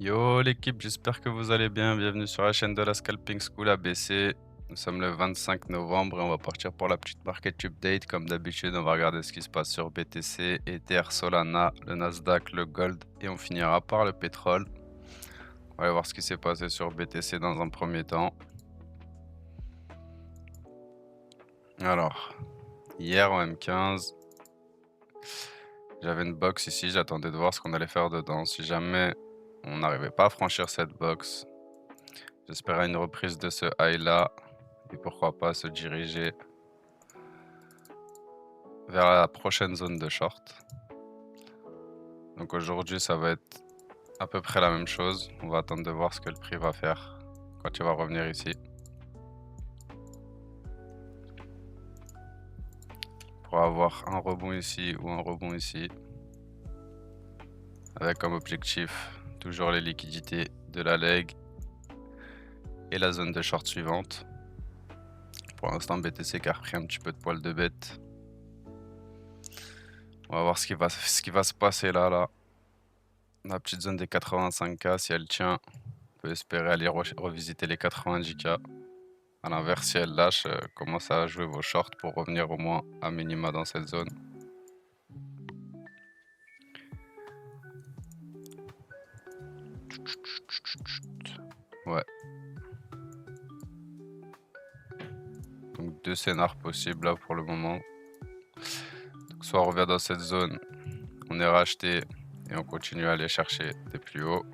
Yo l'équipe, j'espère que vous allez bien. Bienvenue sur la chaîne de la Scalping School ABC. Nous sommes le 25 novembre et on va partir pour la petite market update. Comme d'habitude, on va regarder ce qui se passe sur BTC, Ether, Solana, le Nasdaq, le Gold et on finira par le pétrole. On va aller voir ce qui s'est passé sur BTC dans un premier temps. Alors, hier en M15, j'avais une box ici, j'attendais de voir ce qu'on allait faire dedans. Si jamais on n'arrivait pas à franchir cette box, j'espérais une reprise de ce high là et pourquoi pas se diriger vers la prochaine zone de short. Donc aujourd'hui ça va être à peu près la même chose. On va attendre de voir ce que le prix va faire quand il va revenir ici. Pour avoir un rebond ici ou un rebond ici. Avec comme objectif toujours les liquidités de la leg et la zone de short suivante. Pour l'instant BTC qui a repris un petit peu de poil de bête. On va voir ce qui va se passer là. La petite zone des 85K, si elle tient, on peut espérer aller revisiter les 90K. A l'inverse, si elle lâche, commencez à jouer vos shorts pour revenir au moins à minima dans cette zone. Ouais. Donc deux scénars possibles là pour le moment. Donc soit on revient dans cette zone, on est racheté et on continue à aller chercher des plus hauts.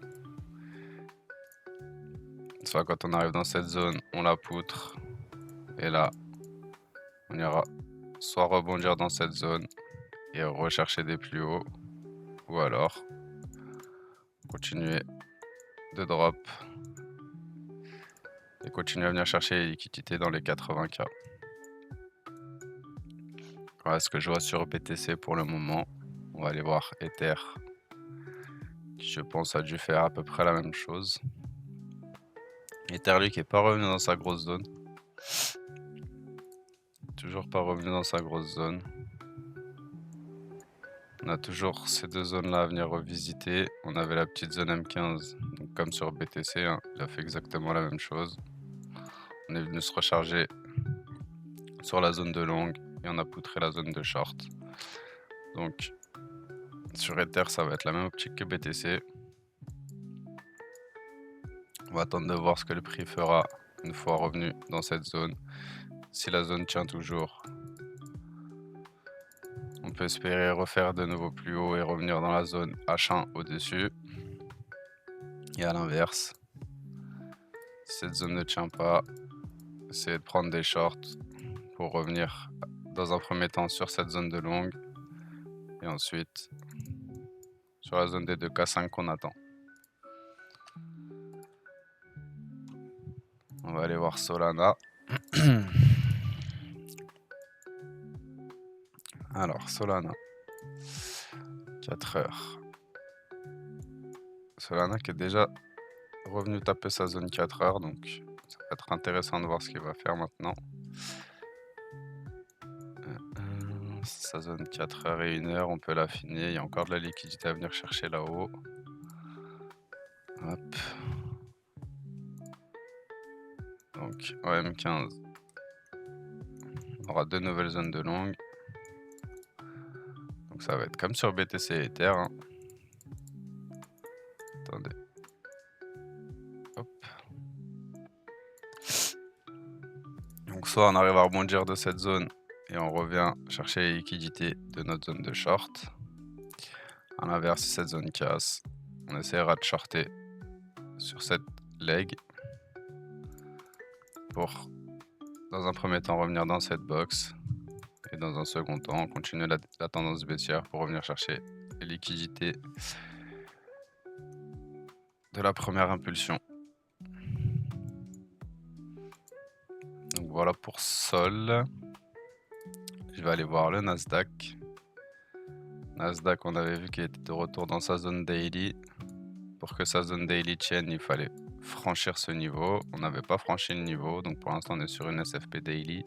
Soit quand on arrive dans cette zone, on la poutre. Et là, on ira soit rebondir dans cette zone et rechercher des plus hauts. Ou alors, continuer de drop. Et continuer à venir chercher les liquidités dans les 80K. Voilà ce que je vois sur BTC pour le moment. On va aller voir Ether, qui je pense a dû faire à peu près la même chose. Ether lui qui est pas revenu dans sa grosse zone. Toujours pas revenu dans sa grosse zone. On a toujours ces deux zones là à venir revisiter. On avait la petite zone M15, donc comme sur BTC, hein, il a fait exactement la même chose. On est venu se recharger sur la zone de long et on a poutré la zone de short. Donc sur Ether ça va être la même optique que BTC. On va attendre de voir ce que le prix fera une fois revenu dans cette zone. Si la zone tient toujours, on peut espérer refaire de nouveau plus haut et revenir dans la zone H1 au-dessus. Et à l'inverse, si cette zone ne tient pas, essayez de prendre des shorts pour revenir dans un premier temps sur cette zone de longue et ensuite sur la zone des 2K5 qu'on attend. On va aller voir Solana. Alors, Solana, 4 heures. Solana qui est déjà revenu taper sa zone 4 heures, donc ça va être intéressant de voir ce qu'il va faire maintenant. Sa zone 4 heures et 1 heure, on peut l'affiner. Il y a encore de la liquidité à venir chercher là-haut. Hop. Donc, en M15, on aura deux nouvelles zones de longue. Donc, ça va être comme sur BTC et Ether. Hein. Attendez. Hop. Donc, soit on arrive à rebondir de cette zone et on revient chercher les liquidités de notre zone de short. À l'inverse, si cette zone casse, on essaiera de shorter sur cette leg pour, dans un premier temps, revenir dans cette box. Et dans un second temps, on continue la tendance baissière pour revenir chercher les liquidités de la première impulsion. Donc voilà pour Sol. Je vais aller voir le Nasdaq. Nasdaq, on avait vu qu'il était de retour dans sa zone daily. Pour que sa zone daily tienne, il fallait franchir ce niveau. On n'avait pas franchi le niveau, donc pour l'instant on est sur une SFP daily.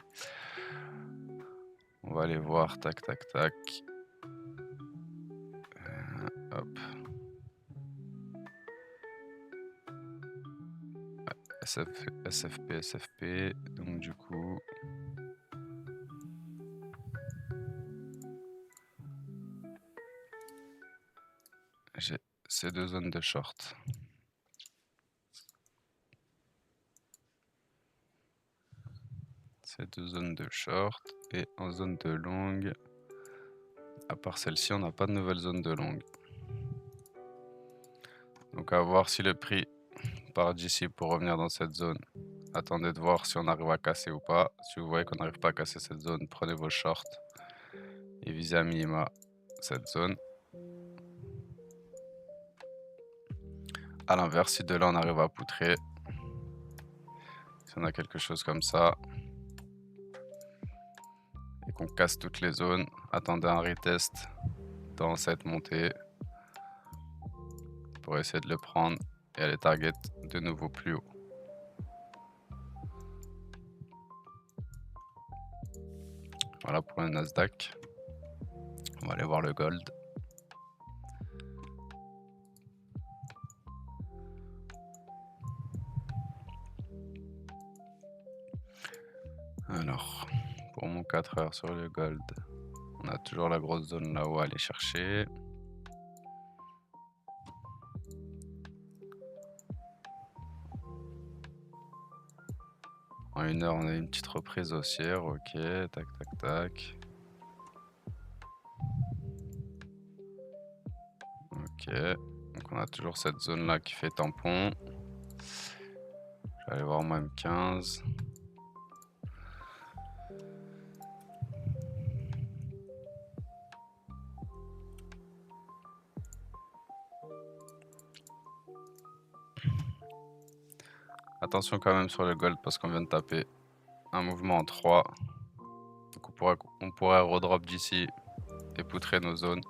On va aller voir, tac, tac, tac. Hop. SFP, SFP. Donc du coup, j'ai ces deux zones de short. Ces deux zones de short et en zone de longue, à part celle-ci, on n'a pas de nouvelle zone de longue. Donc à voir si le prix part d'ici pour revenir dans cette zone. Attendez de voir si on arrive à casser ou pas. Si vous voyez qu'on n'arrive pas à casser cette zone, prenez vos shorts et visez à minima cette zone. A l'inverse, si de là on arrive à poutrer, si on a quelque chose comme ça, et qu'on casse toutes les zones, attendez un retest dans cette montée pour essayer de le prendre et aller target de nouveau plus haut. Voilà pour le Nasdaq. On va aller voir le gold. Alors, pour mon 4 heures sur le gold, on a toujours la grosse zone là-haut à aller chercher. En 1 heure, on a une petite reprise haussière. Ok, tac, tac, tac. Ok, donc on a toujours cette zone là qui fait tampon. Je vais aller voir moi M15. Attention quand même sur le gold parce qu'on vient de taper un mouvement en 3. Donc on pourrait redrop d'ici et poutrer nos zones.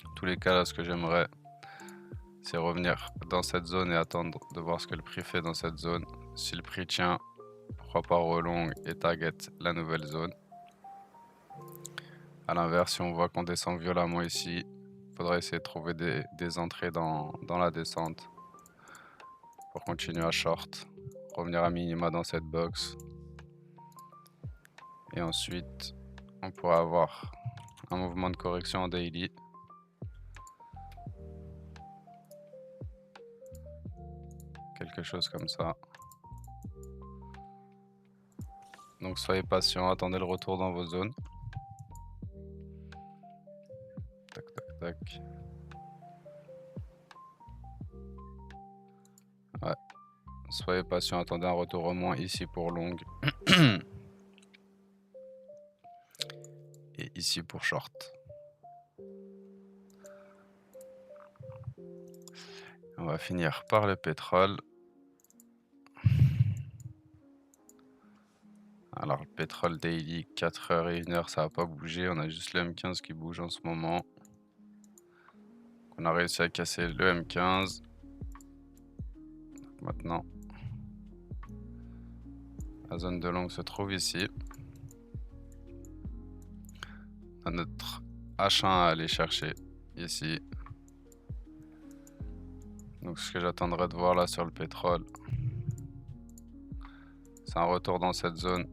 En tous les cas, là, ce que j'aimerais, c'est revenir dans cette zone et attendre de voir ce que le prix fait dans cette zone. Si le prix tient, pourquoi pas relong et target la nouvelle zone. A l'inverse, si on voit qu'on descend violemment ici, il faudra essayer de trouver des entrées dans la descente pour continuer à short, revenir à minima dans cette box. Et ensuite, on pourra avoir un mouvement de correction en daily. Quelque chose comme ça. Donc soyez patient, attendez le retour dans vos zones. Tac, tac, tac. Ouais. Soyez patient, attendez un retour au moins ici pour long. Et ici pour short. On va finir par le pétrole. Alors le pétrole daily, 4 heures et 1 heure, ça va pas bouger. On a juste le M15 qui bouge en ce moment. On a réussi à casser le M15. Donc maintenant, la zone de longue se trouve ici. On a notre H1 à aller chercher ici. Donc ce que j'attendrai de voir là sur le pétrole, c'est un retour dans cette zone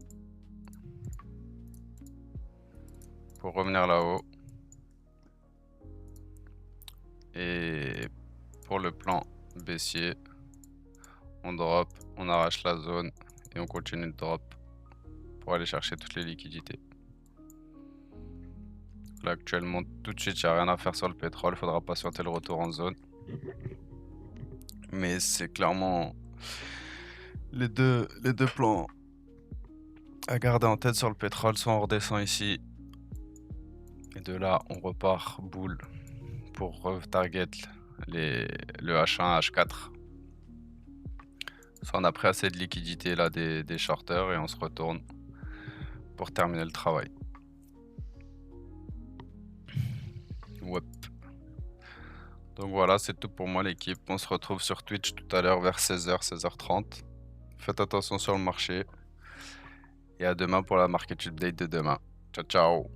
pour revenir là-haut. Et pour le plan baissier, on drop, on arrache la zone et on continue de drop pour aller chercher toutes les liquidités. Là actuellement, tout de suite, il n'y a rien à faire sur le pétrole, il faudra patienter le retour en zone. Mais c'est clairement les deux plans à garder en tête sur le pétrole. Soit on redescend ici et de là on repart boule pour target le H1, H4. Soit on a pris assez de liquidité là des shorters et on se retourne pour terminer le travail. Ouais. Donc voilà, c'est tout pour moi l'équipe. On se retrouve sur Twitch tout à l'heure vers 16h, 16h30. Faites attention sur le marché. Et à demain pour la market update de demain. Ciao, ciao.